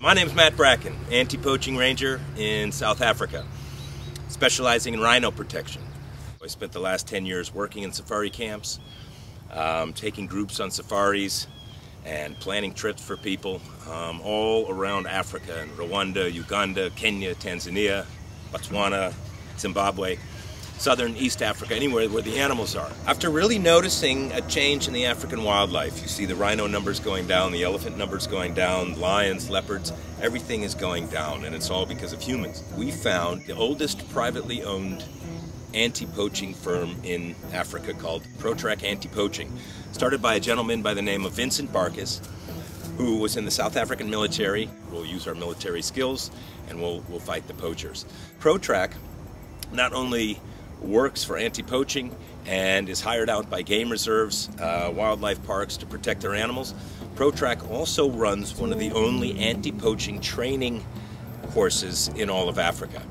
My name is Matt Bracken, Anti-Poaching Ranger in South Africa, specializing in rhino protection. I spent the last 10 years working in safari camps, taking groups on safaris and planning trips for people all around Africa, in Rwanda, Uganda, Kenya, Tanzania, Botswana, Zimbabwe, southern East Africa, anywhere where the animals are. After really noticing a change in the African wildlife, you see the rhino numbers going down, the elephant numbers going down, lions, leopards, everything is going down, and it's all because of humans. We found the oldest privately owned anti-poaching firm in Africa called Protrack Anti-Poaching, started by a gentleman by the name of Vincent Barkis, who was in the South African military. We'll use our military skills and we'll fight the poachers. Protrack not only works for anti-poaching and is hired out by game reserves, wildlife parks to protect their animals. Protrack also runs one of the only anti-poaching training courses in all of Africa.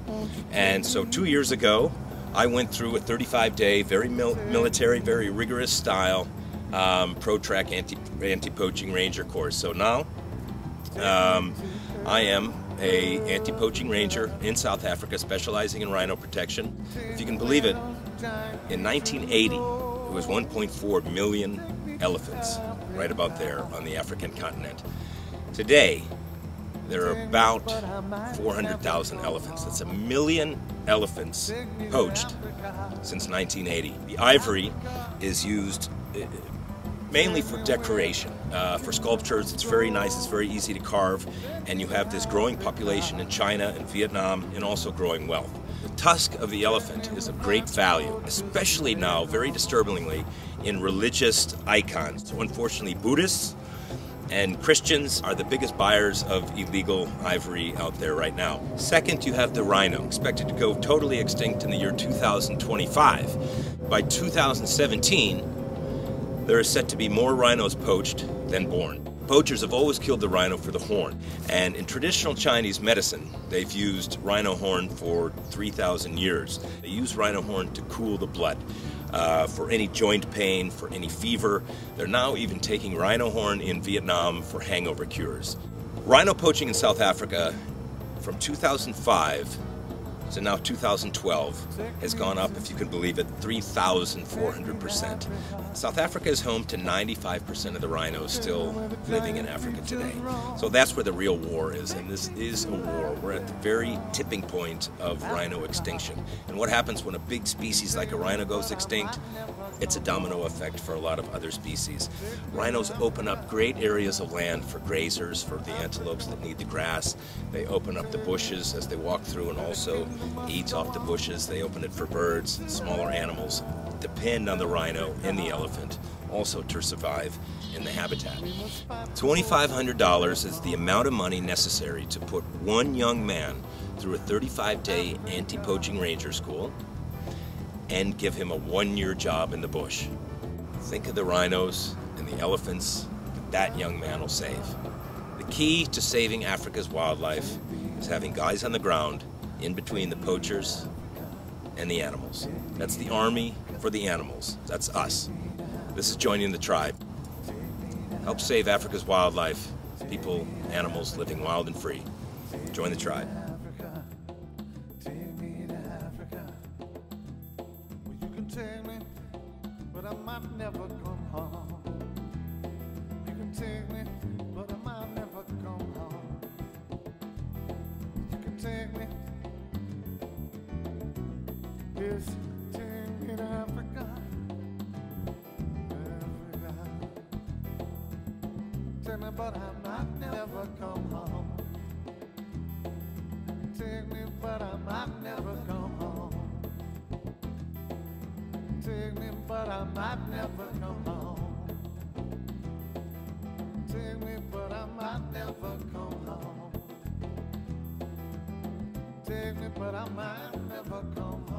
And so 2 years ago, I went through a 35-day, very military, very rigorous style Protrack anti-poaching ranger course. So now I am an anti-poaching ranger in South Africa, specializing in rhino protection. If you can believe it, in 1980, there was 1.4 million elephants right about there on the African continent. Today, there are about 400,000 elephants. That's 1 million elephants poached since 1980. The ivory is used mainly for decoration. For sculptures, it's very nice, it's very easy to carve, and you have this growing population in China and Vietnam, and also growing wealth. The tusk of the elephant is of great value, especially now, very disturbingly, in religious icons. So unfortunately, Buddhists and Christians are the biggest buyers of illegal ivory out there right now. Second, you have the rhino, expected to go totally extinct in the year 2025. By 2017, there are set to be more rhinos poached than born. Poachers have always killed the rhino for the horn, and in traditional Chinese medicine, they've used rhino horn for 3,000 years. They use rhino horn to cool the blood, for any joint pain, for any fever. They're now even taking rhino horn in Vietnam for hangover cures. Rhino poaching in South Africa from 2005 to now 2012 has gone up, if you can believe it, 3,400%. South Africa is home to 95% of the rhinos still living in Africa today. So that's where the real war is, and this is a war. We're at the very tipping point of rhino extinction. And what happens when a big species like a rhino goes extinct? It's a domino effect for a lot of other species. Rhinos open up great areas of land for grazers, for the antelopes that need the grass. They open up the bushes as they walk through and also eat off the bushes. They open it for birds and smaller animals. Depend on the rhino and the elephant also to survive in the habitat. $2,500 is the amount of money necessary to put one young man through a 35-day anti-poaching ranger school and give him a 1-year job in the bush. Think of the rhinos and the elephants that young man will save. The key to saving Africa's wildlife is having guys on the ground in between the poachers and the animals. That's the army for the animals. That's us. This is joining the tribe. Help save Africa's wildlife, people, animals living wild and free. Join the tribe. But I might never come home. You can take me, but I might never come home. You can take me, yes, take me to Africa. Africa. Take me, but I might never come home. Take me, but I might never come home. Take me, but I might never come home. Take me, but I might never come home. Take me, but I might never come home.